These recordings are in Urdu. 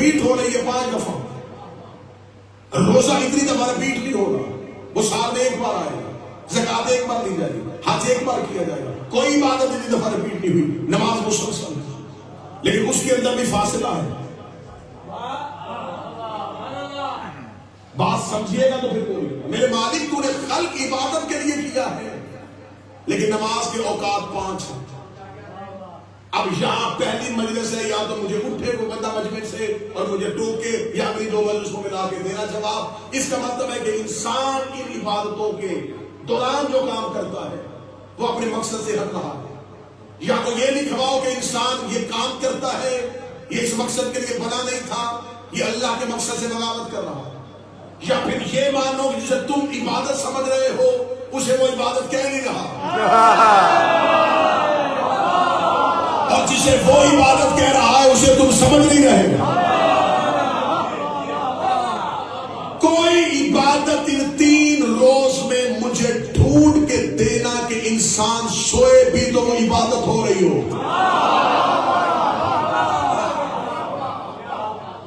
ریپیٹ ہو رہی ہے 5 دفعہ. روزہ اتنی دفعہ ریپیٹ نہیں ہوگا. وہ سال میں 1 بار آئے گا. زکات 1 بار دی جائے گی. حج 1 بار کیا جائے گا. کوئی عبادت اتنی دفعہ ریپیٹ نہیں ہوئی. نماز مسلسل، لیکن اس کے اندر بھی فاصلہ ہے. بات سمجھیے گا تو پھر بولیے گا. میرے مالک تو نے خلق عبادت کے لیے کیا ہے، لیکن نماز کے اوقات 5 ہیں. اب یہاں پہلی مجلس ہے، یا تو مجھے اٹھے کو بندہ مجلس سے اور مجھے ٹوکے، یا اپنی 2 مجلسوں میں لا کے دینا جواب. اس کا مطلب ہے کہ انسان ان عبادتوں کے دوران جو کام کرتا ہے وہ اپنے مقصد سے ہٹ رہا ہے. یا تو یہ لکھواؤ کہ انسان یہ کام کرتا ہے، یہ اس مقصد کے لیے بنا نہیں تھا، یہ اللہ کے مقصد سے بغاوت کر رہا ہے. یا پھر یہ مانو کہ جسے تم عبادت سمجھ رہے ہو اسے وہ عبادت کہہ نہیں رہا، اور جسے وہ عبادت کہہ رہا ہے اسے تم سمجھ نہیں رہے. کوئی عبادت ان 3 روز میں مجھے ڈھونڈ کے دینا کہ انسان سوئے بھی تو وہ عبادت ہو رہی ہو.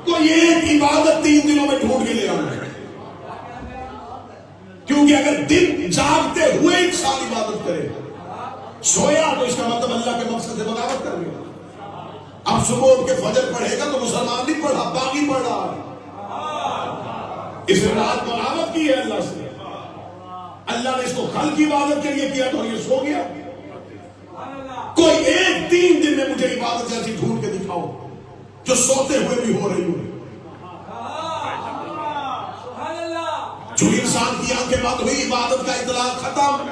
کوئی ایک عبادت 3 دنوں میں ڈھونڈ کے لے آؤں، کیونکہ اگر دن جاگتے ہوئے انسان عبادت کرے، سویا تو اس کا مطلب اللہ کے مقصد سے بغاوت کر گیا. اب صبح اٹھ کے فجر پڑھے گا تو مسلمان نہیں پڑھا، باغی پڑھ رہا ہے. اس نے رات بغاوت کی ہے اللہ سے. اللہ نے اس کو خلق کی عبادت کے لیے کیا تو یہ سو گیا. کوئی ایک 3 دن میں مجھے عبادت ایسی ڈھونڈ کے دکھاؤ جو سوتے ہوئے بھی ہو رہی ہو. جو انسان کی آنکھیں بند ہوئی عبادت کا اطلاق ختم،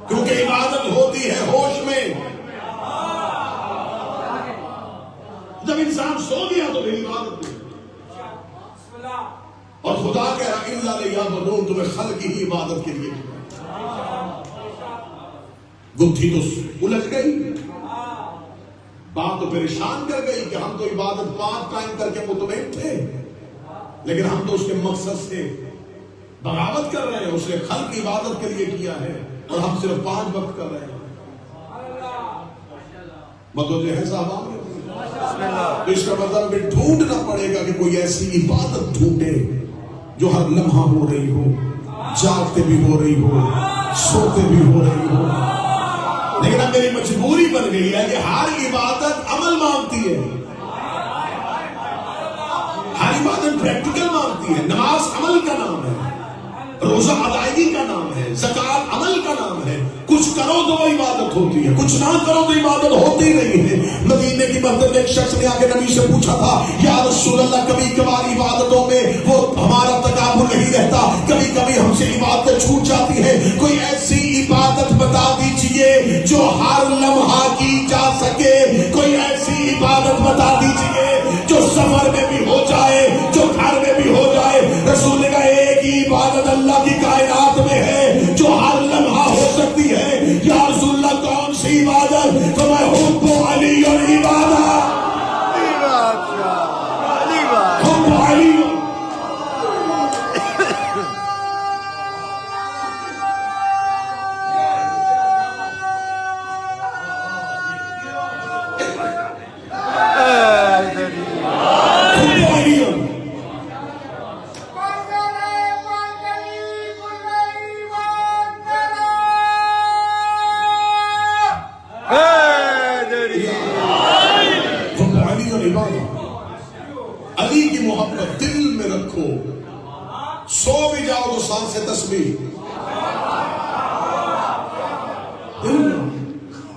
کیونکہ عبادت ہوتی ہے ہوش میں. جب انسان سو گیا تو پھر عبادت نہیں. اور خدا کہہ رہا ہے اِلَّا لِيَعْبُدُونِ، تمہیں خلق ہی عبادت کے لیے گتھی تو الجھ گئی، بات تو پریشان کر گئی کہ ہم تو عبادت 5 ٹائم کر کے مطمئن تھے، لیکن ہم تو اس کے مقصد سے بغاوت کر رہے ہیں. اس نے خلق عبادت کے لیے کیا ہے اور ہم صرف 5 وقت کر رہے ہیں. مطلب ہے صاحب تو اس کا مطلب بھی ڈھونڈنا پڑے گا کہ کوئی ایسی عبادت ڈھونڈے جو ہر لمحہ ہو رہی ہو، جاگتے بھی ہو رہی ہو، سوتے بھی ہو رہی ہو. لیکن اب میری مجبوری بن گئی ہے کہ ہر عبادت عمل مانگتی ہے، ہر عبادت پریکٹیکل مانگتی ہے. نماز عمل کا نام ہے، روزہ ادائیگی کا نام ہے، زکات عمل کا نام ہے. کچھ کرو تو وہ عبادت ہوتی ہے، کچھ نہ کرو تو عبادت ہوتی نہیں ہے. مدینے کی مسجد میں ایک شخص نے آ کے نبی سے پوچھا تھا، یا رسول اللہ کبھی کبھار عبادتوں میں وہ ہمارا تکابر نہیں رہتا، کبھی کبھی ہم سے عبادتیں چھوٹ جاتی ہیں، کوئی ایسی عبادت بتا دیجئے جو ہر لمحہ کی جا سکے، کوئی ایسی عبادت بتا دیجئے جو سفر میں بھی ہو جائے، جو گھر میں بھی ہو جائے. رسول نے کہا ایک ہی عبادت اللہ کی کائنات میں ہے جو ہر لمحہ ہو سکتی ہے. یا رسول اللہ کون سی عبادت؟ تو میں حب علی اور عبادت، حب علی. علی کی محبت دل میں رکھو، سو بھی جاؤ تو سانس سے تسبیح.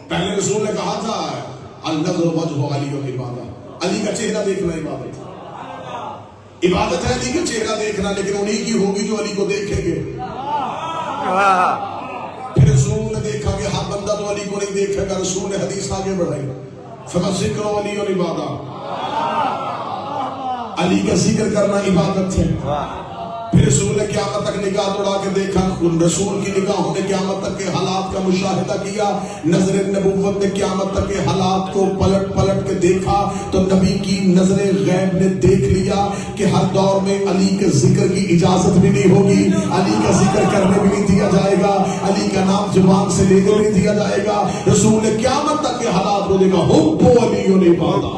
پہلے رسول نے کہا تھا النظر وجہ علی و عبادت، علی کا چہرہ دیکھنا عبادت ہے. عبادت ہے علی کا چہرہ دیکھنا، لیکن انہی کی ہوگی جو علی کو دیکھیں گے. پھر رسول نے دیکھا کہ ہر بندہ تو علی کو نہیں دیکھے گا. رسول نے حدیث آگے بڑھائی، فَذِكْرُ عَلِيٌّ عِبَادَةٌ، علی کا ذکر کرنا عبادت ہے. پھر رسول نے قیامت تک نگاہ دوڑا کے دیکھا، رسول کی نگاہوں نے قیامت تک کے حالات کا مشاہدہ کیا. نظر نبوت نے قیامت تک کے حالات کو پلٹ پلٹ کے دیکھا تو نبی کی نظر غیب نے دیکھ لیا کہ ہر دور میں علی کے ذکر کی اجازت بھی نہیں ہوگی، علی کا ذکر کرنے بھی نہیں دیا جائے گا، علی کا نام زبان سے لینے بھی نہیں دیا جائے گا. رسول نے قیامت تک کے حالات کو دیکھا. حب علی و عبادت،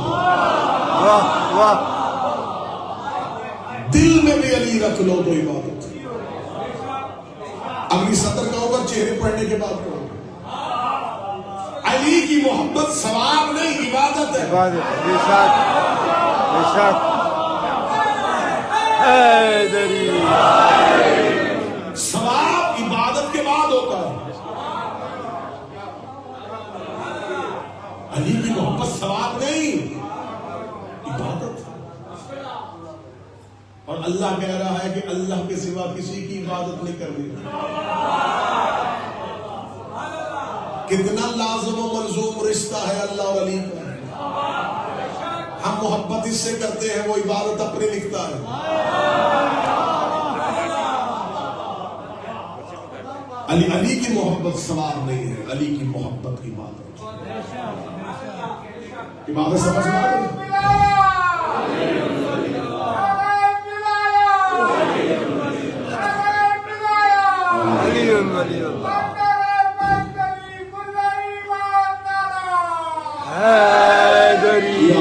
دل میں بھی علی رکھ لو تو عبادت. اگلی سطر کا ہوگا چہرے پڑھنے کے بعد کرو. علی کی محبت ثواب نہیں عبادت ہے. عبادت بے شک بے شک. حیدری ثواب عبادت کے بعد ہوتا ہے. علی کی محبت ثواب نہیں عبادت. اور اللہ کہہ رہا ہے کہ اللہ کے سوا کسی کی عبادت نہیں کرنی. کتنا لازم و ملزوم رشتہ ہے اللہ اور علی کا. ہم محبت اس سے کرتے ہیں وہ عبادت اپنے لکھتا ہے. علی کی محبت ثواب نہیں ہے. علی کی محبت عبادت. عبادت سمجھ میں آ رہی ہے؟ ولی اللہ. حیدری.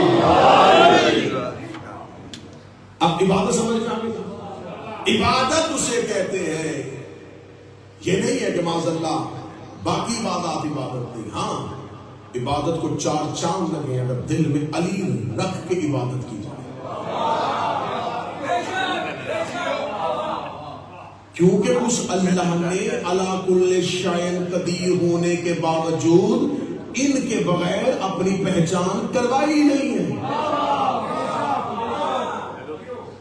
اب عبادت سمجھ میں آ گئی. عبادت اسے کہتے ہیں. یہ نہیں ہے کہ معاذ اللہ باقی عبادات عبادت نہیں. ہاں عبادت کو چار چاند لگے اگر دل میں علی رکھ کے عبادت کی جائے. کیونکہ اس اللہ نے علی کل شیء قدیر ہونے کے باوجود ان کے بغیر اپنی پہچان کروائی نہیں ہے.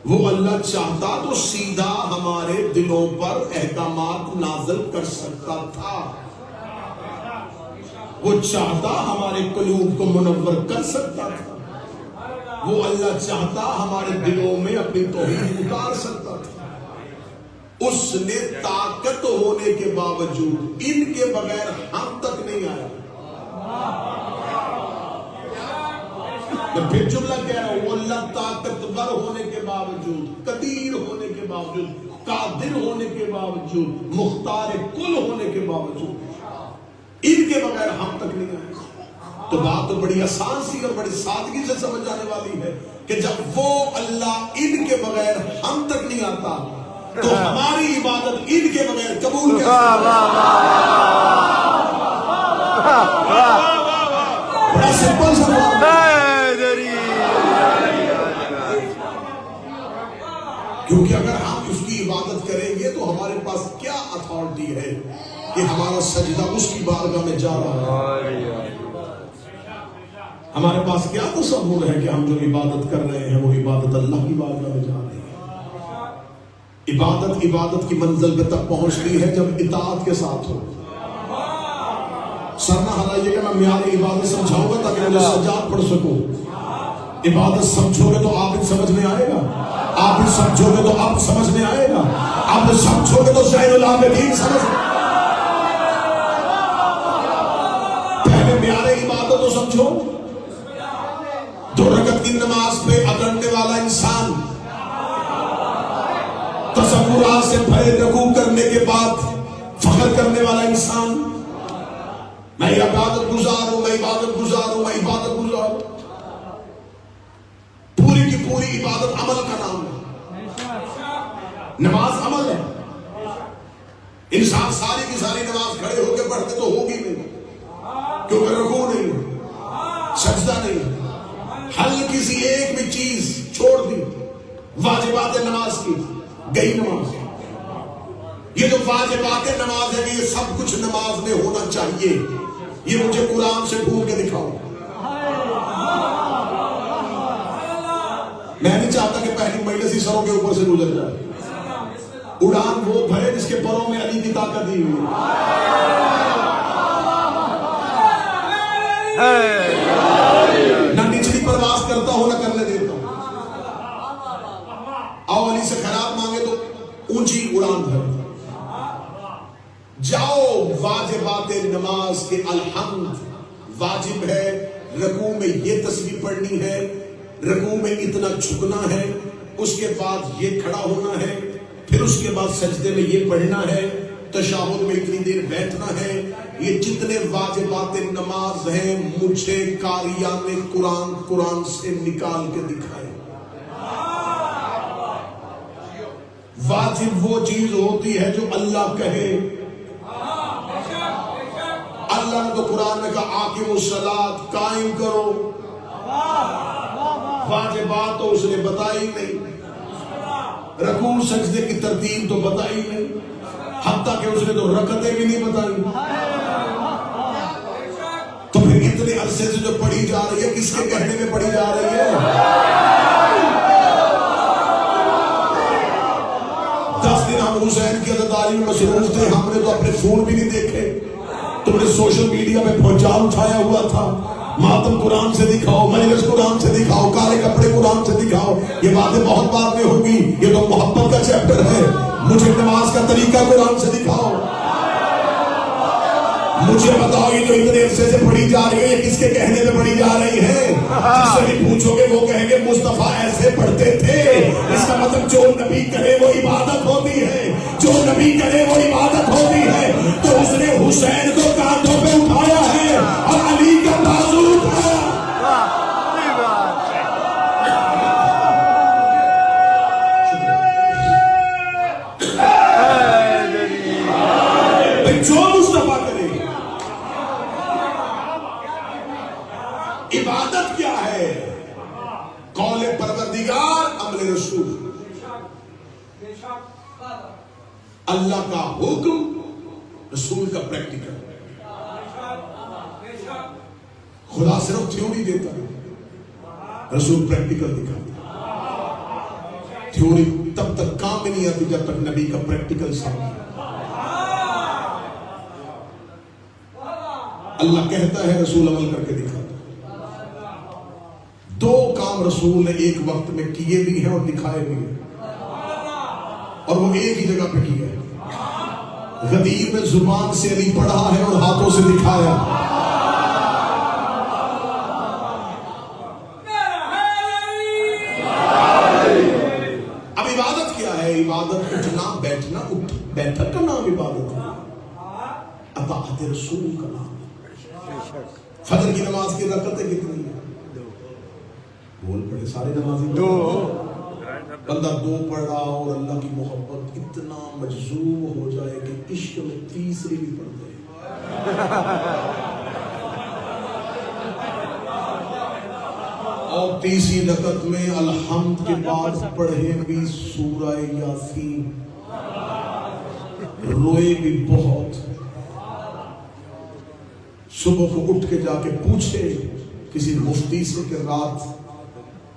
وہ اللہ چاہتا تو سیدھا ہمارے دلوں پر احکامات نازل کر سکتا تھا. وہ چاہتا ہمارے قلوب کو منور کر سکتا تھا. وہ اللہ چاہتا ہمارے دلوں میں اپنی توحید اتار سکتا تھا. اس نے طاقت ہونے کے باوجود ان کے بغیر ہم تک نہیں آیا. میں پھر جملہ کہہ رہا ہوں. وہ اللہ طاقتور ہونے کے باوجود, قدیر ہونے کے باوجود, قادر ہونے کے باوجود, مختار کل ہونے کے باوجود ان کے بغیر ہم تک نہیں آئے. تو بات تو بڑی آسان سی اور بڑی سادگی سے سمجھ جانے والی ہے کہ جب وہ اللہ ان کے بغیر ہم تک نہیں آتا تو ہماری عبادت ان کے بغیر قبول کیسے بڑا سمپل سوال. کیونکہ اگر ہم اس کی عبادت کریں گے تو ہمارے پاس کیا اتھارٹی ہے کہ ہمارا سجدہ اس کی بارگاہ میں جا رہا ہے. ہمارے پاس کیا تصور ہے کہ ہم جو عبادت کر رہے ہیں وہ عبادت اللہ کی بارگاہ میں جا رہی ہے. عبادت کی منزل پہ تک پہنچتی ہے جب اطاعت کے ساتھ ہو. سر نہ ہلائیے گا, میں معیار عبادت سمجھاؤں گا تاکہ مجھے سجاد پڑھ سکوں. عبادت سمجھو گے تو عابد سمجھ میں آئے گا. عابد سمجھو گے تو عبد سمجھ میں آئے گا. عبد سمجھو گے تو زین العابدین سمجھ. پہلے معیار عبادت تو سمجھو. 2 رکعت کی نماز پہ اکڑنے والا انسان, تصورات سے بھرے رکوع کرنے کے بعد فخر کرنے والا انسان, میں عبادت گزار ہوں, میں عبادت گزار ہوں, میں عبادت گزار ہوں. پوری کی پوری عبادت عمل کا نام ہے. نماز عمل ہے. انسان ساری کی ساری نماز کھڑے ہو کے پڑھتے تو ہوگی نہیں, کیونکہ رکوع نہیں ہے, سجدہ نہیں ہے. ہلکی سی ایک بھی چیز چھوڑ دی, واجبات نماز کی گئی نماز. یہ جو واجبات نماز ہے کہ یہ سب کچھ نماز میں ہونا چاہیے, یہ مجھے قرآن سے ڈھونڈ کے دکھاؤ. میں نہیں چاہتا کہ پہلی مجلس ہی سروں کے اوپر سے گزر جائے. اڑان وہ بھرے جس کے پروں میں علی کی طاقت دی ہوئی نہ نچلی پرواز کرتا ہوں نہ کرنے دیتا ہوں. آؤ علی سے خیرات مانگے تو اونچی اڑان بھر جاؤ. واجبات نماز کے الحمد واجب ہے. رکوع میں یہ تسبیح پڑھنی ہے, رکوع میں اتنا جھکنا ہے, اس کے بعد یہ کھڑا ہونا ہے, پھر اس کے بعد سجدے میں یہ پڑھنا ہے, تشہد میں اتنی دیر بیٹھنا ہے. یہ جتنے واجبات نماز ہیں مجھے قاریان قرآن سے نکال کے دکھائے. واجب وہ چیز ہوتی ہے جو اللہ کہے. اللہ نے تو قرآن میں کہا آقیم الصلاۃ، قائم کرو. واجبات تو اس نے بتائی نہیں، رکوع سجدے کی ترتیب تو بتائی نہیں، حتیٰ کہ اس نے تو رکعتیں بھی نہیں بتائی. تو پھر اتنے عرصے سے جو پڑھی جا رہی ہے کس کے کہنے میں پڑھی جا رہی ہے؟ 10 دن ہم حسین کی عزاداری میں مصروف تھے، ہم نے تو اپنے فون بھی نہیں دیکھے. تم نے سوشل میڈیا میں پہنچان اٹھایا ہوا تھا. ماتم قرآن سے دکھاؤ، مجلس قرآن سے دکھاؤ، کالے کپڑے قرآن سے دکھاؤ. یہ باتیں بہت بعد میں ہوگی، یہ تو محبت کا چیپٹر ہے. مجھے نماز کا طریقہ قرآن سے دکھاؤ. مجھے بتاؤ یہ جو اتنے عرصے سے پڑھی جا رہی ہے یہ کس کے کہنے میں پڑھی جا رہی ہے؟ جس سے بھی پوچھو گے وہ کہیں گے مصطفیٰ ایسے پڑھتے تھے. اس کا مطلب جو نبی کرے وہ عبادت ہوتی ہے، جو نبی کرے وہ عبادت ہوتی ہے. تو اس نے حسین کو کاندھوں پہ اٹھایا ہے اور علی کا بازو اٹھایا. جو مصطفیٰ کرے. عبادت کیا ہے؟ قول پروردگار، عمل رسول. اللہ کا حکم، رسول کا پریکٹیکل. خدا صرف تھیوری دیتا ہے، رسول پریکٹیکل دکھاتا. تھیوری تب تک کام میں نہیں آتی جب تک نبی کا پریکٹیکل سامنے. اللہ کہتا ہے، رسول عمل کر کے دکھاتا. 2 کام رسول نے ایک وقت میں کیے بھی ہیں اور دکھائے بھی ہیں، اور وہ ایک ہی جگہ پہ کیے ہیں. غدیر میں زبان سے علی پڑھا ہے اور ہاتھوں سے دکھایا. اب عبادت کیا ہے؟ عبادت اٹھنا بیٹھنا. بیٹھک کا نام عبادت ہے، اطاعت رسول کا نام. فجر کی نماز کی رکعتیں کتنی ہیں؟ بول پڑے سارے نمازی 2. بندہ 2 پڑھ رہا اور اللہ کی محبت اتنا مجذوب ہو جائے کہ عشق میں تیسری بھی پڑھ دے. اور تیسری رکعت میں الحمد کے بعد پڑھے بھی سورہ یاسین، روئے بھی بہت. صبح کو اٹھ کے جا کے پوچھے کسی مفتی سے کہ رات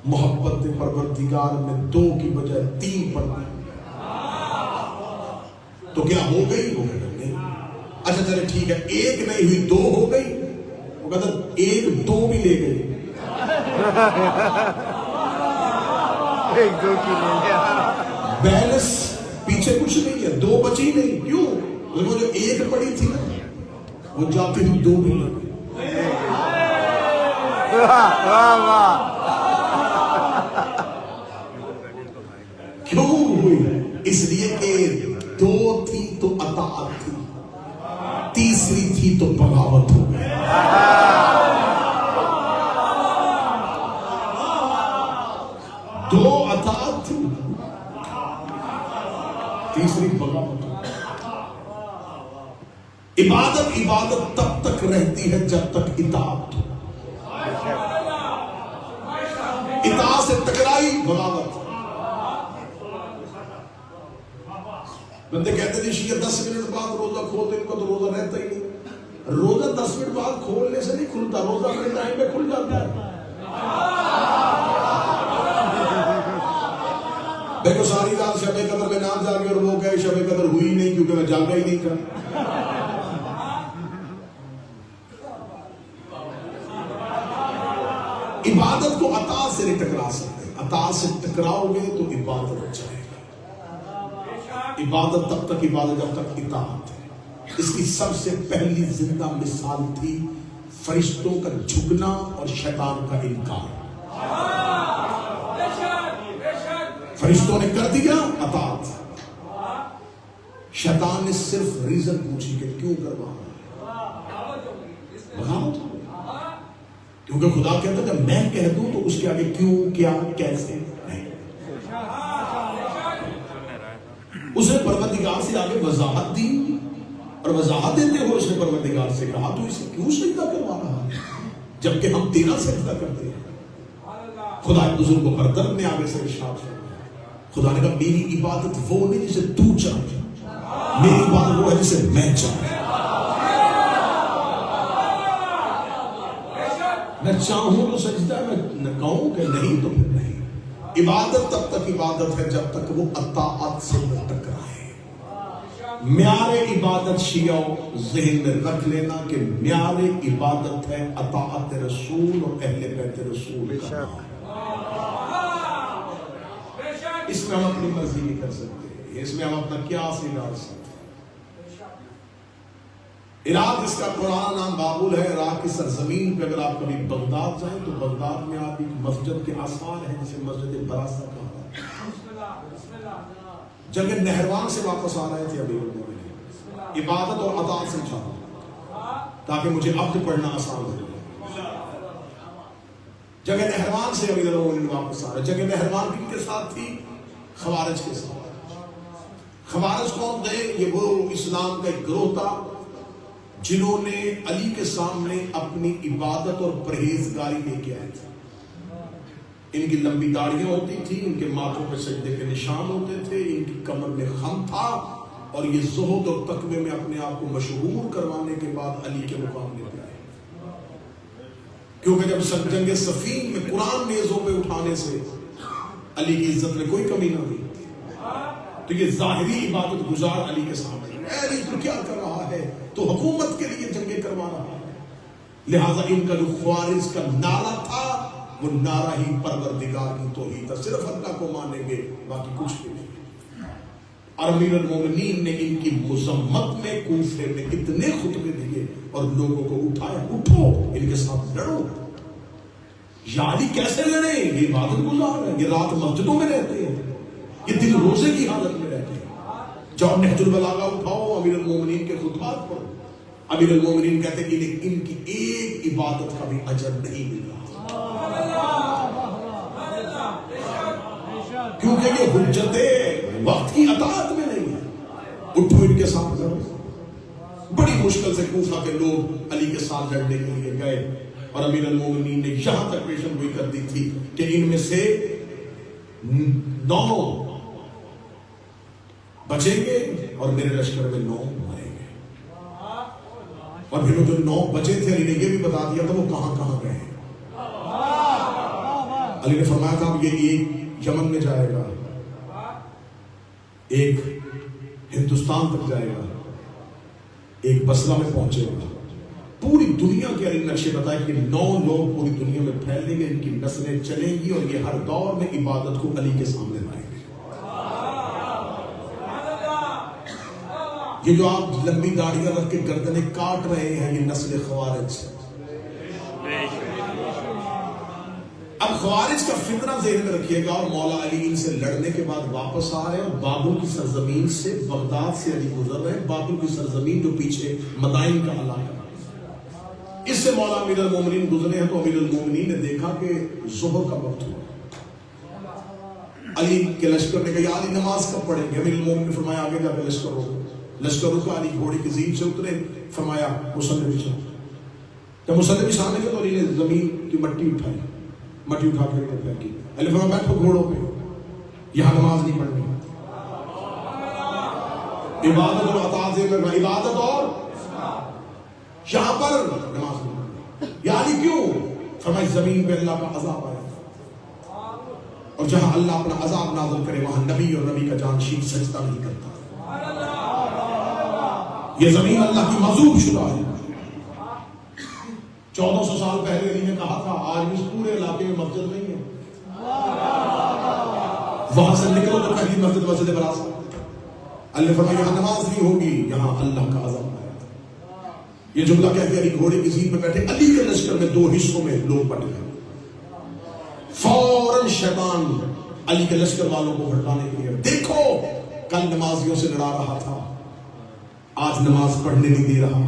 محبت پروردگار میں 2 کی بجائے 3 پڑھ دی تو کیا ہو گئی؟ ہو گئی. اچھا چلے ٹھیک ہے، 1 نہیں ہوئی 2 ہو گئی. وہ کہتا 1 2 بھی لے گئی. 1 2 کی لے گیا. بیلنس پیچھے کچھ نہیں ہے، 2 بچی نہیں. کیوں؟ وہ جو 1 پڑی تھی نا وہ جاتی تھی 2 بھی لے گئی. کیوں ہوئی؟ اس لیے کہ 2 تھی تو اطاعت تھی، تیسری تھی تو بغاوت ہو گئی. دو اطاعت تھی، تیسری بغاوت ہو گئی. عبادت تب تک رہتی ہے جب تک اطاعت ہو. اطاعت سے ٹکرائی بغاوت. بندے کہتے تھے شیعہ 10 منٹ بعد روزہ کھولتے، ان کا تو روزہ رہتا ہی نہیں. روزہ 10 منٹ بعد کھولنے سے نہیں کھلتا، روزہ اپنے ٹائم پہ کھل جاتا ہے. دیکھو ساری رات شب قدر میں نہ جاگے اور وہ کہے شب قدر ہوئی نہیں کیونکہ میں جاگا ہی نہیں تھا. عبادت کو عطا سے نہیں ٹکرا سکتے. عطا سے ٹکراؤ گے تو عبادت ہو جائے گی. عبادت تب تک عبادت جب تک اطاعت ہے. اس کی سب سے پہلی زندہ مثال تھی فرشتوں کا جھکنا اور شیطان کا انکار. فرشتوں نے کر دیا اطاعت، شیطان نے صرف ریزن پوچھی کہ کیوں کروانا. بغاوت. کیونکہ خدا کہتا ہے جب میں کہہ دوں تو اس کے آگے کیوں، کیا، کیسے نہیں. اس نے پروردگار سے آگے وضاحت دی، اور وضاحت دیتے ہوئے اس نے پروردگار سے کہا تو اسے کیوں سجدہ کروا رہا ہے جبکہ ہم تیرا سجدہ کرتے ہیں؟ خدا بزرگ و برتر نے آگے سے ارشاد فرمایا، خدا نے کہا میری عبادت وہ نہیں جسے تو چاہے، میری عبادت وہ ہے جسے میں چاہوں۔ میں چاہوں تو سجدہ، میں کہوں کہ نہیں تو پھر نہیں۔ عبادت تب تک عبادت ہے جب تک وہ اطاعت سے نہ ٹکرائے۔ معیار عبادت شیعہ ذہن میں رکھ لینا کہ معیار عبادت ہے اطاعت رسول اور اہل بیت رسول کا۔ اس میں ہم اپنی مرضی نہیں کر سکتے، اس میں ہم اپنا قیاس نہیں ڈال سکتے۔ عراق اس کا پرانا نام بابل ہے۔ عراق کی سرزمین پہ اگر آپ کبھی بغداد جائیں تو بغداد میں آپ ایک مسجد کے آثار ہیں جسے مسجد براسا کہا ہے۔ جب یہ نہروان سے واپس آ رہے تھے ابھی عبادت اور اطاعت سے چاہا تاکہ مجھے عبد پڑھنا آسان ہو۔ جگہ نہروان سے ابھی واپس آ رہے، جگہ نہروان کن کے ساتھ تھی؟ خوارج کے ساتھ۔ خوارج کون تھے؟ یہ وہ اسلام کا ایک گروہ تھا جنہوں نے علی کے سامنے اپنی عبادت اور پرہیزگاری لے کے آئے تھے۔ ان کی لمبی داڑیاں ہوتی تھی، ان کے ماتھوں پہ سجدے کے نشان ہوتے تھے، ان کی کمر میں خم تھا، اور یہ زہد اور تقوی میں اپنے آپ کو مشہور کروانے کے بعد علی کے مقابلے پہ آئے۔ کیونکہ جب جنگ صفین میں قرآن نیزوں پہ اٹھانے سے علی کی عزت میں کوئی کمی نہ ہوئی، تو یہ ظاہری عبادت گزار علی کے سامنے علی تو کیا کر رہا ہے؟ تو حکومت کے لیے جنگیں کروا رہا ہے۔ لہٰذا ان کا جو خوارج کا نعرہ تھا وہ نعرہ ہی پروردگار کی توحید تھا، صرف اللہ کو مانیں گے باقی کچھ بھی نہیں۔ اور امیر المومنین نے ان کی مذمت میں کوفے میں اتنے خطبے دیے اور لوگوں کو اٹھایا، اٹھو ان کے ساتھ لڑو۔ یا علی کیسے لڑے؟ یہ عبادت گزار ہے، یہ رات مسجدوں میں رہتے ہیں، یہ دن روزے کی حالت میں رہتے ہیں۔ جاؤ نہج البلاغہ اٹھاؤ، امیر المومنین کے خطبات پڑھو۔ امیر المومنین کہتے ہیں کہ ان کی ایک عبادت کا بھی اجر نہیں مل رہا، کیونکہ یہ حجت وقت کی اطاعت میں نہیں ہے۔ اٹھو ان کے ساتھ لڑو۔ بڑی مشکل سے کوفہ کے لوگ علی کے ساتھ لڑنے کے لیے گئے، اور امیر المومنین نے یہاں تک پیشن گوئی کر دی تھی کہ ان میں سے 9 بچیں گے اور میرے لشکر میں 9 مریں گے۔ اور پھر جو 9 بچے تھے علی نے یہ بھی بتا دیا تھا وہ کہاں کہاں گئے۔ علی نے فرمایا تھا یہ ایک یمن میں جائے گا، ایک ہندوستان تک جائے گا، ایک بصرہ میں پہنچے گا۔ پوری دنیا کے علی نقشے بتائے کہ 9 لوگ پوری دنیا میں پھیلیں گے، ان کی نسلیں چلیں گی اور یہ ہر دور میں عبادت کو علی کے سامنے لائیں گے۔ یہ جو آپ لمبی داڑیاں رکھ کے گردنیں کاٹ رہے ہیں یہ نسل خوارج۔ اب خوارج کا فتنہ ذہن میں رکھیے گا، اور مولا علی ان سے لڑنے کے بعد واپس آ رہے ہیں، اور بابل کی سرزمین سے بغداد سے علی گزر رہے ہیں، بابل کی سرزمین جو پیچھے مدائن کا علاقہ، اس سے مولا امیر المومنین گزرے ہیں۔ تو امیر المومنین نے دیکھا کہ ظہر کا وقت ہوا۔ علی کے لشکر نے کہا یا علی نماز کب پڑھیں گے؟ امیر المومنین نے فرمایا آگے جا کے لشکر روکو۔ لشکر روکا، علی گھوڑے کی زین سے اترے، فرمایا مصلی بچھا۔ جب مصلی بچھانے کے تو علی نے زمین کی مٹی اٹھائی، مٹی اٹھا کے پھینکی۔ علی فرمایا بیٹھو گھوڑوں پہ، یہاں نماز نہیں پڑھنی۔ عبادت اور اطاعت میں، عبادت اور یہاں پر نماز نہیں پڑھنی۔ یا علی کیوں؟ فرمایا زمین پہ اللہ کا عذاب آیا، اور جہاں اللہ اپنا عذاب نازل کرے وہاں نبی اور نبی کا جانشین سجدہ نہیں کرتا۔ یہ زمین اللہ کی مغضوب شدہ ہے۔ 1400 سال پہلے علی نے کہا تھا آج بھی اس پورے علاقے میں مسجد نہیں ہے، وہاں سے نکلو تو پہلی مسجد مسجد براسا۔ اللہ نے فرمایا یہاں نماز نہیں ہوگی، یہاں اللہ کا عذاب آیا۔ یہ جملہ کہہ کے علی گھوڑے کی زین پہ بیٹھے، علی کے لشکر میں 2 حصوں میں لوگ بٹ گئے۔ فوراً شیطان علی کے لشکر والوں کو ہٹانے کے لیے، دیکھو کل نمازیوں سے لڑا رہا تھا، آج نماز پڑھنے نہیں دے رہا۔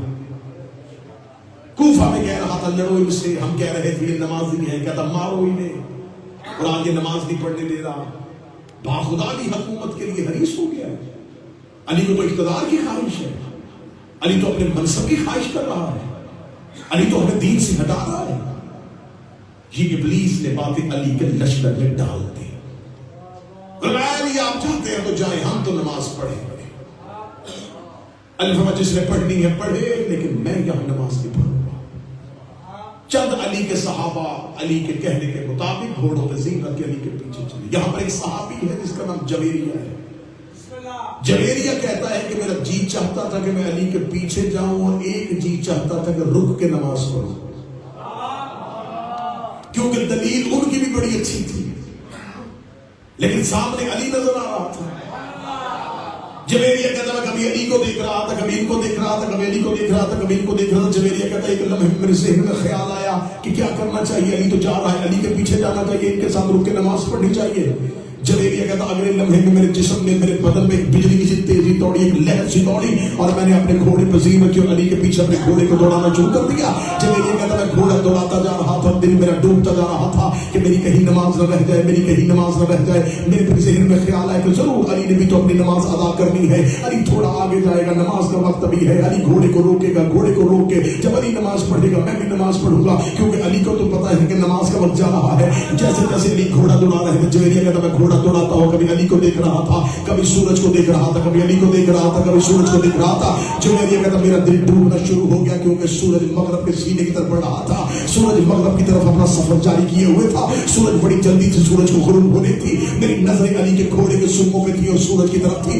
کوفہ میں کہہ رہا تھا لڑو ان سے، ہم کہہ رہے تھے یہ نماز نہیں ہے، کہتا مارو انہیں، اور آج یہ نماز نہیں پڑھنے دے رہا۔ باخدا بھی حکومت کے لیے حریص ہو گیا ہے۔ علی کو تو اقتدار کی خواہش ہے، علی تو اپنے منصب کی خواہش کر رہا ہے، علی تو اپنے دین سے ہٹا رہا ہے. یہ ابلیس نے باتیں علی کے لشکر میں ڈال دی. علی آپ چاہتے ہیں تو جائیں، ہم تو نماز پڑھیں گے. علی فرمایا جس نے پڑھنی ہے پڑھے، لیکن میں یہاں نماز نہیں پڑھوں گا. چند علی کے صحابہ علی کے کہنے کے مطابق گھوڑوں پہ زین رکھ کے علی کے پیچھے چلے. یہاں پر ایک صحابی ہے جس کا نام جویریہ ہے. جویریہ کہتا ہے کہ میرا جی چاہتا تھا کہ میں علی کے پیچھے جاؤں، اور ایک جی چاہتا تھا کہ رک کے نماز پڑھوں، کیونکہ دلیل ان کی بھی بڑی اچھی تھی، لیکن سامنے علی نظر آ رہا تھا. جویریہ کہتا میں کبھی علی کو دیکھ رہا تھا، کبھی ان کو دیکھ رہا تھا، کبھی علی کو دیکھ رہا تھا، کبھی ان کو دیکھ رہا تھا. جویریہ کہتا ہے ایک لمحے میرے ذہن میں خیال آیا کہ کیا کرنا چاہیے، علی تو جا رہا ہے، علی کے پیچھے جانا چاہیے، ان کے ساتھ رک کے نماز پڑھنی چاہیے. جویریہ کہتا اگلے لمحے میں میرے جسم میں، میرے بدن میں ایک بجلی کی سی تیزی دوڑی، ایک لہر سی دوڑی، اور میں نے اپنے گھوڑے پر زین رکھی اور علی کے پیچھے اپنے گھوڑے کو دوڑانا شروع کر دیا. جویریہ کہتا میں گھوڑا دوڑاتا جا رہا تھا، دل میرا ڈوبتا جا رہا تھا کہ میری کہیں نماز نہ رہ جائے، میری کہیں نماز نہ رہ جائے. میرے پھر ذہن میں خیال آیا کہ ضرور علی نے بھی تو اپنی نماز ادا کرنی ہے، علی تھوڑا آگے جائے گا، نماز کا وقت ابھی ہے. علی گھوڑے کو روکے گا، گھوڑے کو روک کے جب علی نماز پڑھے گا میں بھی نماز پڑھوں گا، کیونکہ علی کو تو پتا ہے کہ نماز کا وقت جا رہا ہے. جیسے جیسے علی گھوڑا دوڑا رہے تھے، جویریہ کہتا میں گھوڑا دوڑاتا ہوں، کبھی علی کو دیکھ رہا تھا، کبھی سورج کو دیکھ رہا تھا، کبھی علی کو دیکھ رہا تھا، کبھی سورج کو دیکھ رہا تھا. جویریہ کہتا میرا دل ڈوبنا شروع ہو گیا، کیونکہ سورج مغرب کے سینے کی طرف بڑھ رہا تھا. سورج مغرب کی طرف اپنا سفر جاری کیے ہوئے تھا. سورج بڑی جلدی سے سورج کو غروب ہونے تھی. میری نظریں علی کے گھوڑے کے سنگوں پہ تھی اور سورج کی طرف تھی.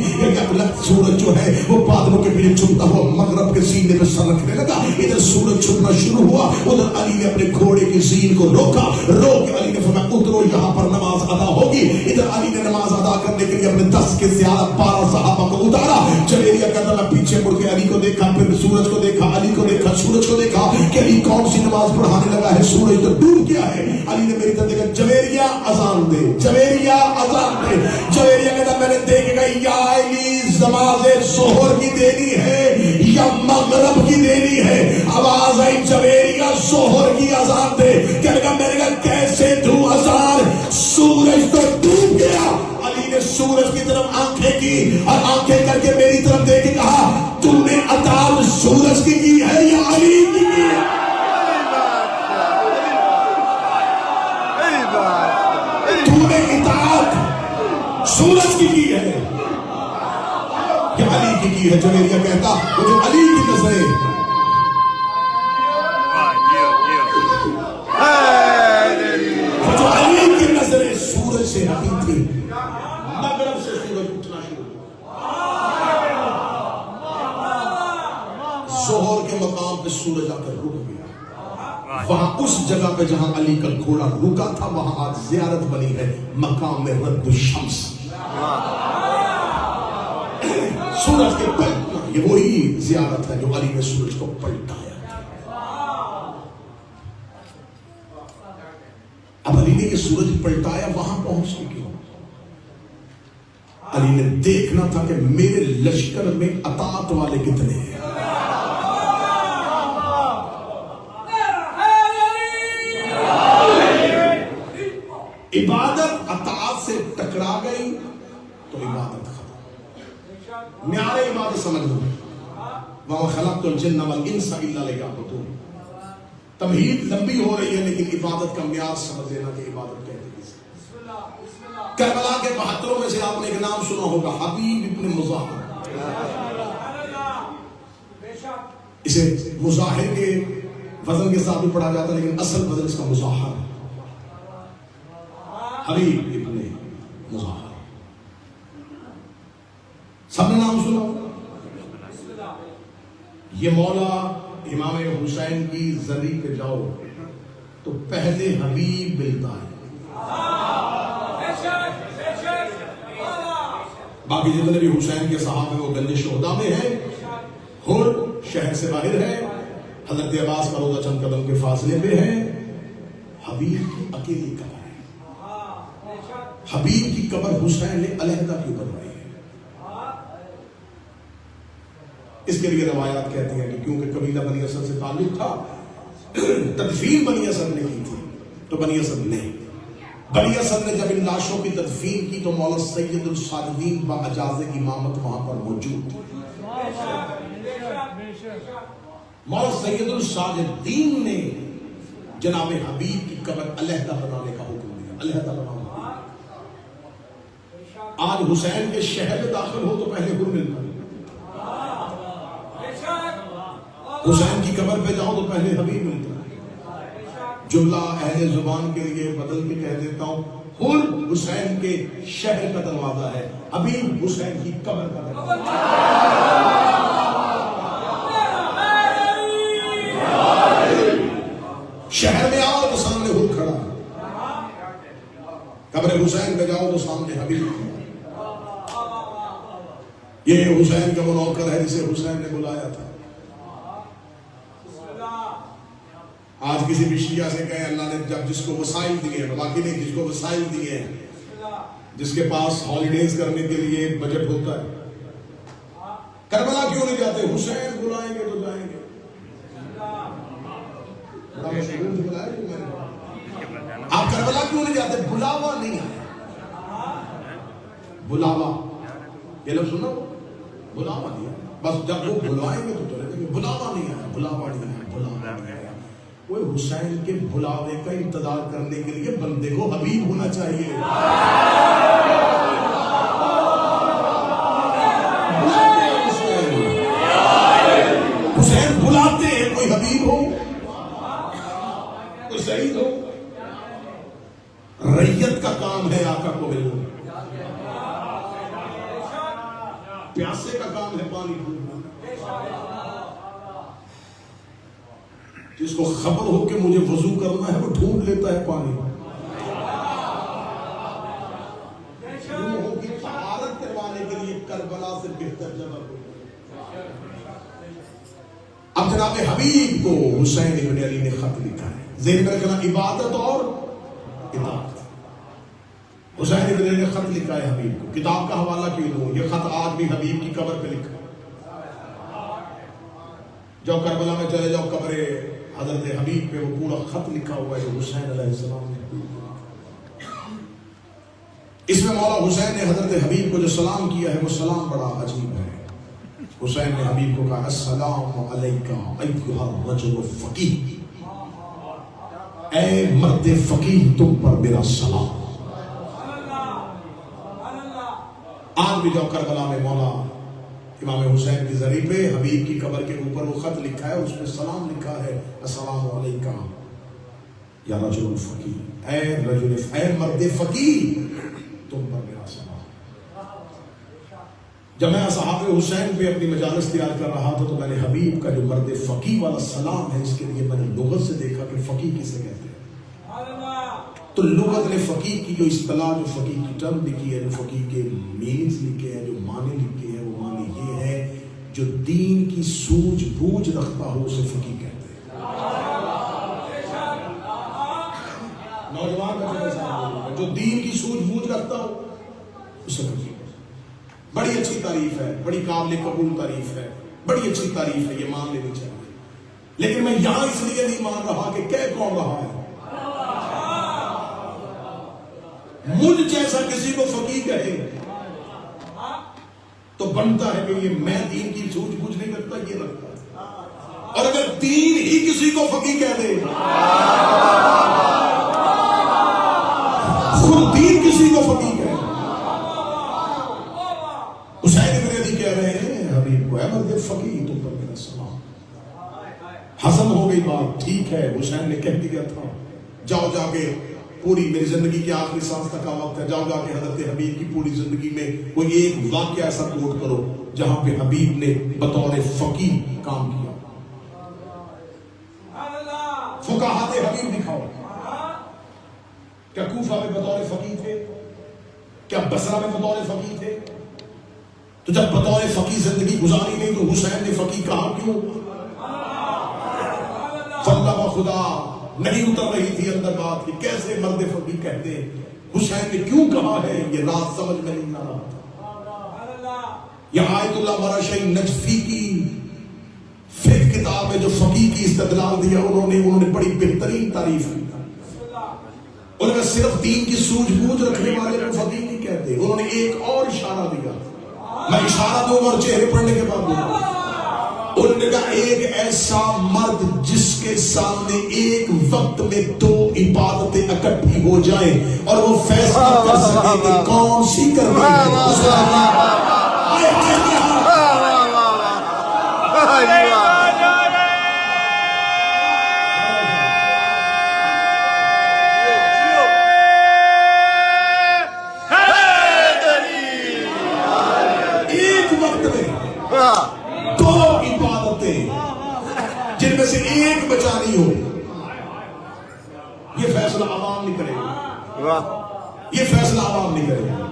سورج جو ہے وہ بادلوں کے پیچھے چھپتا ہوا مغرب کے سینے پہ سر رکھنے لگا. ادھر سورج چھپنا شروع ہوا، ادھر علی نے اپنے گھوڑے کی زین کو روکا. روک کے علی نے فرمایا اترو، یہاں پر نماز ادا ہوگی. ادھر علی نے نماز ادا کرنے کے لیے اپنے 10 کے زیادہ 12 صحابہ کو اتارا. جویریہ کہتا میں پیچھے مڑ کے علی کو دیکھا، پھر سورج کو دیکھا، علی کو دیکھا، سورج کو دیکھا کہ علی کون سی نماز پڑھانے لگا ہے. سورج تو ڈوب گیا ہے. علی نے میری طرف دیکھا، جویریہ اذان دے، جویریہ اذان دے. جویریہ کہتا میں نے دیکھ گا یا علی نماز ظہر کی دینی ہے یا مغرب کی دینی ہے. آواز آئی جویریہ ظہر کی اذان دے. کہنے لگا میں نے کہا کیسے دوں اذان، سورج تو ڈوب گیا. علی نے سورج کی طرف آنکھیں کی اور آنکھیں کر کے میری طرف دیکھ کے کہا تم نے اطاعت سورج کی ہے یا علی کی ہے؟ تم نے اطاعت سورج کی ہے یا علی کی ہے؟ جویریہ کہتا وہ جو علی کی نظریں جو علی کی نظریں سورج سے ہٹی تھی، مغرب سے سورج اٹھنا شروع ظہر کے مقام پہ سورج آ کر رک گیا. وہاں اس جگہ پہ جہاں علی کا گھوڑا رکا تھا وہاں آج زیارت بنی ہے، مقام میں رد الشمس. سورج کے پلٹنا، یہ وہی زیارت ہے جو علی نے سورج کو پلٹایا. اب علی نے یہ سورج پلٹایا، وہاں پہنچ کے کیوں؟ علی نے دیکھنا تھا کہ میرے لشکر میں اطاعت والے کتنے ہیں. عبادت اطاعت سے ٹکرا گئی تو عبادت ختم. معیار عبادت سمجھ لو، وَمَا خَلَقْتُ الْجِنَّ وَالْإِنسَ إِلَّا لِيَعْبُدُونِ. تمہید لمبی ہو رہی ہے لیکن عبادت کا معیار سمجھ لینا کہ عبادت کہتے ہیں. کربلا کے 72 میں سے آپ نے ایک نام سنا ہوگا، حبیب ابن مظاہر. اسے مظاہر کے وزن کے ساتھ بھی پڑھا جاتا ہے لیکن اصل وزن اس کا مظاہر. حبیب ابن مظاہر سب نے نام سنا ہوگا. یہ مولا امام حسین کی زری پہ جاؤ تو پہلے حبیب ملتا ہے، باقی جتنے بھی حسین کے صحابہ ہیں وہ گنج شہداء میں ہیں، ہر شہر سے باہر ہے، حضرت عباس کا روضہ چند قدم کے فاصلے پہ ہے. حبیب کی اکیلی قبر ہے. حبیب کی قبر حسین نے علیحدہ کیوں بنوائی ہے؟ اس کے لیے روایات کہتی ہیں کہ کیونکہ قبیلہ بنی اسد سے تعلق تھا، تدفین بنی اسد نے کی تھی تو بنی اسد نے بنی اسد نے جب ان لاشوں کی تدفین کی تو مولا سید الساجدین با اجازت امامت وہاں پر موجود تھی. مولا سید الساجدین نے جناب حبیب کی قبر علیحدہ بنانے کا حکم دیا. علیحدہ بنانا. آج حسین کے شہر میں داخل ہو تو پہلے حر ملتا ہے. حسین کی قبر پہ جاؤ تو پہلے حبیب ملتا ہے. جملہ اہل زبان کے لیے بدل کے کہہ دیتا ہوں، حر حسین کے شہر کا دروازہ ہے، حبیب حسین کی قبر کا دروازہ. شہر میں آؤ تو سامنے حر کھڑا ہے، قبر حسین پہ جاؤ تو سامنے حبیب کھڑا. یہ حسین کا وہ نوکر ہے جسے حسین نے بلایا تھا. آج کسی بھی شیعہ سے کہیں اللہ نے جب جس کو وسائل دیے ہیں، باقی نہیں، جس کو وسائل دیے ہیں، جس کے پاس ہالیڈیز کرنے کے لیے بجٹ ہوتا ہے، کربلا کیوں نہیں جاتے؟ حسین بلائیں گے تو جائیں گے. آپ کربلا کیوں نہیں جاتے؟ بلاوا نہیں آیا. بلاوا یہ لوگ سنو، بلاوا دیا بس. جب وہ بلائیں گے تو چلے جائیں گے. بلاوا نہیں آیا، بلاوا نہیں آیا، بلاوا نہیں آیا. وہ حسین کے بلاوے کا انتظار کرنے کے لیے بندے کو حبیب ہونا چاہیے. حسین بلاتے ہیں، کوئی حبیب ہو، کوئی شہید ہو. ریت کا کام ہے آقا کو ملنا، پیاسے کا کام ہے پانی ڈھونڈنا. جس کو خبر ہو کہ مجھے وضو کرنا ہے وہ ڈھونڈ لیتا ہے پانی. روحوں کی طہارت کروانے کے لیے کربلا سے بہتر جگہ کوئی. اب جناب حبیب کو حسین ابن علی نے خط لکھا ہے. ذہن میں رکھنا، عبادت اور اطاعت. حسین ابن علی نے خط لکھا ہے حبیب کو. کتاب کا حوالہ کیوں دوں؟ یہ خط آج بھی حبیب کی قبر پہ لکھا. جاؤ کربلا میں چلے جاؤ، قبر حضرت حبیب پہ وہ پورا خط لکھا ہوا ہے جو حسین علیہ السلام نے. اس میں مولا حسین نے حضرت حبیب کو جو سلام کیا ہے وہ سلام بڑا عجیب ہے. حسین نے حبیب کو کہا السلام علیکہ ایھا الرجل الفقیہ، اے مرد فقیہ تم پر میرا سلام. آج بھی جاؤ کربلا میں مولا امام حسین کی ذریعے پہ حبیب کی قبر کے اوپر وہ خط لکھا ہے، اس میں سلام لکھا ہے السلام علیکہ یا رجل الفقیہ، اے مرد فقیہ تم پر میرا سلام. جب میں اصحاب حسین پہ اپنی مجالس تیار کر رہا تھا تو میں نے حبیب کا جو مرد فقیہ والا سلام ہے اس کے لیے میں نے لغت سے دیکھا کہ فقیہ کسے کہتے ہیں. تو لغت نے فقیہ کی جو اصطلاح، جو فقیہ کی ٹرم لکھی ہے، جو فقیہ کے میننگز لکھے ہیں، جو معنی لکھے ہیں، وہ معنی یہ ہے جو دین کی سوجھ بوجھ رکھتا ہو اسے فقیہ کہتے ہیں. نوجوان جو دین کی سوجھ بوجھ رکھتا ہو اسے فقیہ. بڑی اچھی تعریف ہے، بڑی قابل قبول تعریف ہے، بڑی اچھی تعریف ہے، یہ مان لینی چاہیے. لیکن میں یہاں اس لیے نہیں مان رہا کہ کہہ کون رہا ہے. مجھ جیسا کسی کو فقیہ کہے تو بنتا ہے کہ یہ میں دین کی سوچ بوجھ نہیں رکھتا، یہ رکھتا ہے. اور اگر دین ہی کسی کو فقیہ کہہ دے، خود دین کسی کو فقیہ کہے. حسین ابن علی کہہ رہے ہیں حبیب کو، اے مرد فقیہ تم پر میرا سلام. ہضم ہو گئی بات، ٹھیک ہے حسین نے کہہ دیا تھا، جاؤ جا کے پوری میری زندگی کی آخری سانس تک کا وقت ہے، جاؤ جا کے حضرت حبیب کی پوری زندگی میں کوئی ایک واقعہ ایسا کوٹ کرو جہاں پہ حبیب نے بطور فقیہ کام کیا. فقہات حبیب دکھاؤ. کیا کوفہ میں بطور فقیہ تھے؟ کیا بصرہ میں بطور فقیہ تھے؟ تو جب بطور فقیہ زندگی گزاری نہیں تو حسین نے فقیہ کہا کیوں؟ واللہ خدا نہیں اتر رہی تھی اندر بات کہ کیسے مرد فقیہ کہتے ہیں. حسین نے کیوں کہا ہے یہ رات سمجھ میں نہیں آ رہا تھا. یہ آیت اللہ مرشی نجفی کی فقہ کتاب ہے جو فقیہ کی استدلال دیا، انہوں نے بڑی بہترین تعریف کی. انہوں نے صرف دین کی سوجھ بوجھ رکھنے والے کو فقیر نہیں کہتے. انہوں نے ایک اور اشارہ دیا, میں اشارہ دوں گا اور چہرے پڑھنے کے بعد دوں گا. انہوں نے کہا ایک ایسا مرد جس کے سامنے ایک وقت میں 2 عبادتیں اکٹھی ہو جائیں اور وہ فیصلہ کر سکے کہ کون سی کرنی ہے, اس کا ایک وقت میں 2 عبادتیں جن میں سے ایک بچانی ہو. یہ فیصلہ عوام نہیں کرے گا, یہ فیصلہ عوام نہیں کرے گا,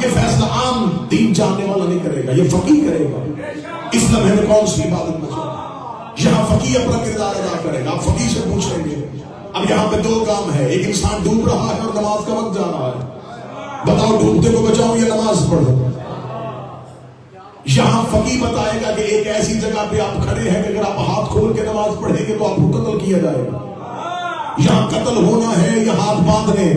یہ فیصلہ عام دین جاننے والا نہیں کرے گا, یہ فقیہ کرے گا. اس لمحے میں کون سی عبادت بچانی, یہاں فقیہ اپنا کردار ادا کرے گا. آپ فقیہ سے پوچھیں گے اب یہاں پہ 2 کام ہے, ایک انسان ڈوب رہا ہے اور نماز کا وقت جا رہا ہے, بتاؤ ڈوبتے کو بچاؤ یا نماز پڑھو. یہاں فقیہ بتائے گا کہ ایک ایسی جگہ پہ آپ کھڑے ہیں کہ اگر آپ ہاتھ کھول کے نماز پڑھیں گے تو آپ کو قتل کیا جائے گا. یہاں قتل ہونا ہے یا ہاتھ باندھنے,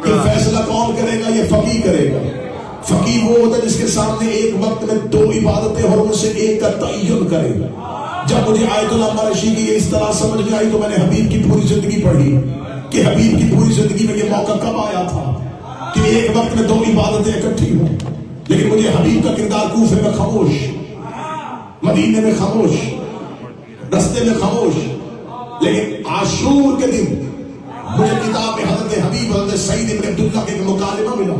یہ فیصلہ کون کرے گا؟ یہ فقیہ کرے گا. فقیہ وہ ہوتا ہے جس کے سامنے ایک وقت میں 2 عبادتیں اور ان سے ایک کا تعین کرے. جب مجھے آیت اللہ رشی کی اس طرح سمجھ میں آئی تو میں نے حبیب کی پوری زندگی پڑھی کہ حبیب کی پوری زندگی میں یہ موقع کب آیا تھا کہ ایک وقت میں 2 عبادتیں اکٹھی ہوں. لیکن مجھے حبیب کا کردار کوفے میں خاموش, مدینے میں خاموش, رستے میں خاموش. لیکن عاشور کے دن مجھے کتاب میں حضرت حبیب حضرت سعید ابن عبداللہ کے مکالمہ ملا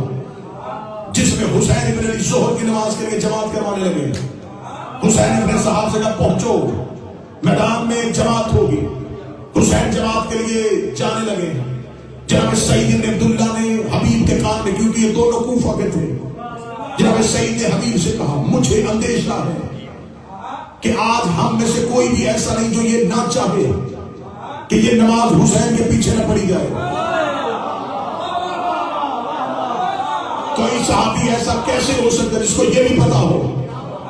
جس میں حسین ابن علی ظہر کی نماز کے لیے جماعت کروانے لگے. حسین ابن صاحب سے جب پہنچو میدان میں جماعت ہوگی, حسین جماعت کے لیے جانے لگے. جناب سعید ابن عبداللہ نے حبیب کے کان میں, کیونکہ یہ دونوں کوفہ کے تھے, جناب سعید نے حبیب سے کہا مجھے اندیشہ ہے کہ آج ہم میں سے کوئی بھی ایسا نہیں جو یہ نہ چاہے کہ یہ نماز حسین کے پیچھے نہ پڑی جائے. کوئی صحابی ایسا کیسے ہو سکتا ہے جس کو یہ بھی پتا ہو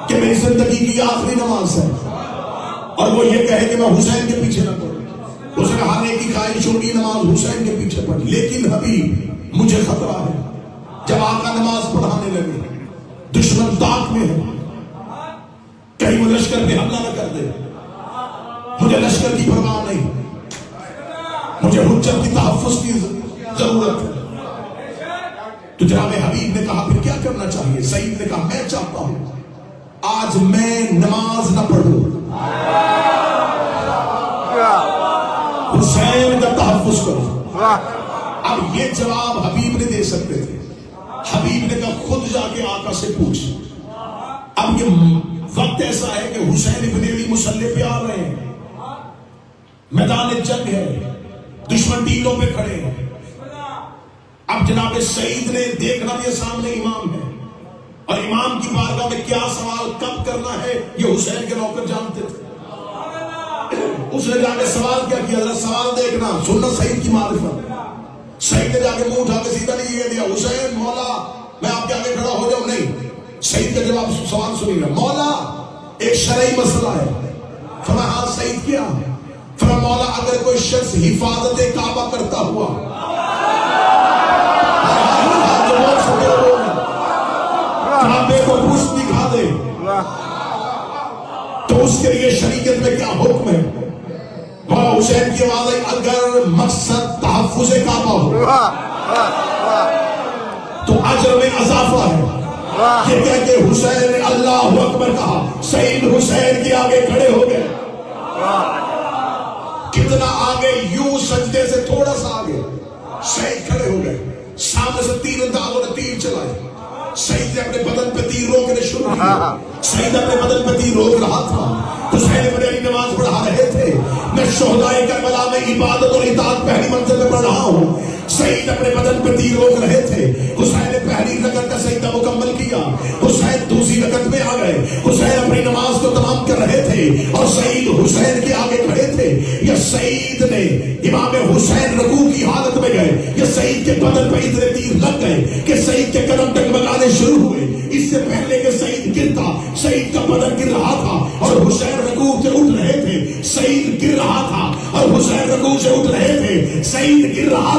کہ میری زندگی کی آخری نماز ہے اور وہ یہ کہے کہ میں حسین کے پیچھے نہ پڑھوں. اس نے کہا نیکی خواہش ہوگی نماز حسین کے پیچھے پڑھی, لیکن حبیب مجھے خطرہ ہے. جب آقا نماز پڑھانے لگے دشمن طاق میں ہے, کہیں وہ لشکر پہ حملہ نہ کر دے. مجھے لشکر کی پرواہ نہیں, مجھے حجت کی تحفظ کی ضرورت ہے. تو جناب حبیب نے کہا پھر کیا کرنا چاہیے؟ سعید نے کہا میں چاہتا ہوں آج میں نماز نہ پڑھوں, حسین کا تحفظ کروں. اب یہ جواب حبیب نے دے سکتے تھے. حبیب نے کہا خود جا کے آقا سے پوچھ. اب یہ وقت ایسا ہے کہ حسین ابن علی مسلح پہ آ رہے ہیں, میدان جنگ ہے, دشمن ٹیلوں پہ کھڑے ہیں. اب جناب سعید نے دیکھنا یہ سامنے امام ہے اور امام کی بارگاہ میں کیا سوال کب کرنا ہے یہ حسین کے نوکر جانتے تھے. اس نے جا کے سوال کیا کیا؟ ذرا سوال دیکھنا, سننا سعید کی معرفت. سعید نے جا کے منہ اٹھا کے سیدھا نہیں کہہ دیا حسین مولا میں آپ کے آگے کھڑا ہو جاؤں, نہیں. سعید کا جواب سوال سنیے گا. مولا ایک شرعی مسئلہ ہے. فرمایا ہاں سعید کیا؟ فرمایا مولا اگر کوئی شخص حفاظت کعبہ کرتا ہوا کعبے کو پشت دکھا دے تو اس کے لیے شریعت میں کیا حکم ہے؟ مولا حسین کی آواز ہے اگر مقصد تحفظ کعبہ ہو تو اجر میں اضافہ ہے. یہ کہہ کے حسین نے اللہ اکبر کہا. سعید حسین کے آگے کھڑے ہو گئے. کتنا آگے؟ یوں سجدے سے تھوڑا سا آگے سعید کھڑے ہو گئے. سامنے سے 3 اندازوں نے تیر چلائے. سعید نے اپنے بدن پہ تیر روکنے شروع کیا. سعید اپنے بدن پہ تیر روک رہا تھا. حسین ابن علی نماز پڑھا رہے تھے. میں شہدائے کربلا میں عبادت اور اطاعت پہلی منزل میں پڑھ رہا ہوں. سعید اپنے بدن پہ تیر روک رہے تھے. حسین نے پہلی رکعت کا سجدہ مکمل کیا. حسین دوسری رکعت میں آ گئے. حسین اپنی نماز کو تمام کر رہے تھے اور سعید حسین کے آگے کھڑے تھے. یا سعید نے امام حسین رکوع کی حالت میں گئے, یا سعید کے بدن پہ اتنے تیر لگ گئے کہ سعید کے قدم ٹکمکانے شروع ہوئے. اس سے پہلے کہ سعید گرتا, سعید کا بدن گر رہا تھا اور حسین رکوع سے اٹھ رہے تھے. سعید گر رہا تھا اور حسین رکوع سے اٹھ رہے تھے. سعید گر رہا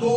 2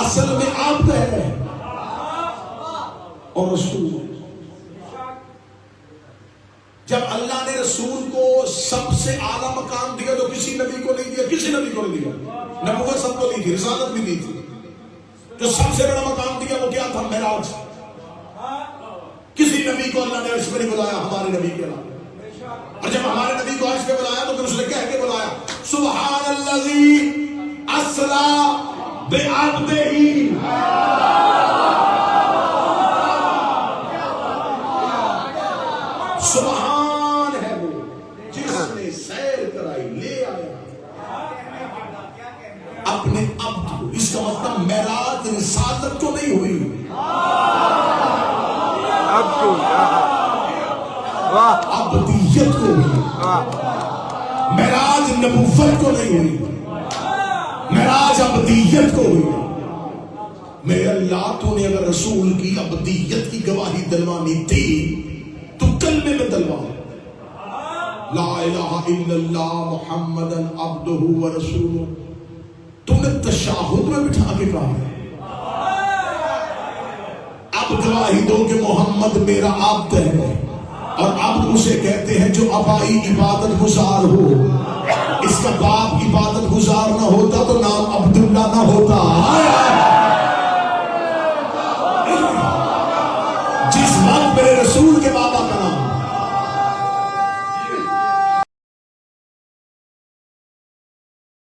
اصل میں عبد ہے اور رسول ہے. جب اللہ نے رسول کو سب سے اعلیٰ مقام دیا تو کسی نبی کو نہیں دیا, کسی نبی کو نہیں دیا. نبوت سب کو نہیں تھی, رسالت بھی نہیں تھی. جو سب سے بڑا مقام دیا وہ کیا تھا؟ معراج. کسی نبی کو اللہ نے عرش پہ نہیں بلایا ہمارے نبی کے علاوہ. اور جب ہمارے نبی کو عرش پہ بلایا تو پھر اس نے کہہ کے بلایا سبحان الذی اسری بعبدہ. سبحان ہے وہ جس نے سیر کرائی, لے آیا اپنے عبد کو. اس کا مطلب معراج رسالت تو نہیں ہوئی, عبدیت کو ہوئی. معراج نبوت کو نہیں ہوئی, معراج عبدیت کو ہوئی. میرے اللہ تو نے اگر رسول کی عبدیت کی گواہی دلوانی تھی تو کلمے میں دلوا لا الہ الا اللہ محمد عبدہ ورسولہ. تم نے تشہد میں بٹھا کے کہا ہے اب گواہی دو کہ محمد میرا عبد ہے, اور عبد اسے کہتے ہیں جو ابائی عبادت گزار ہو. اس کا باپ عبادت گزار نہ ہوتا تو نام عبداللہ نہ ہوتا.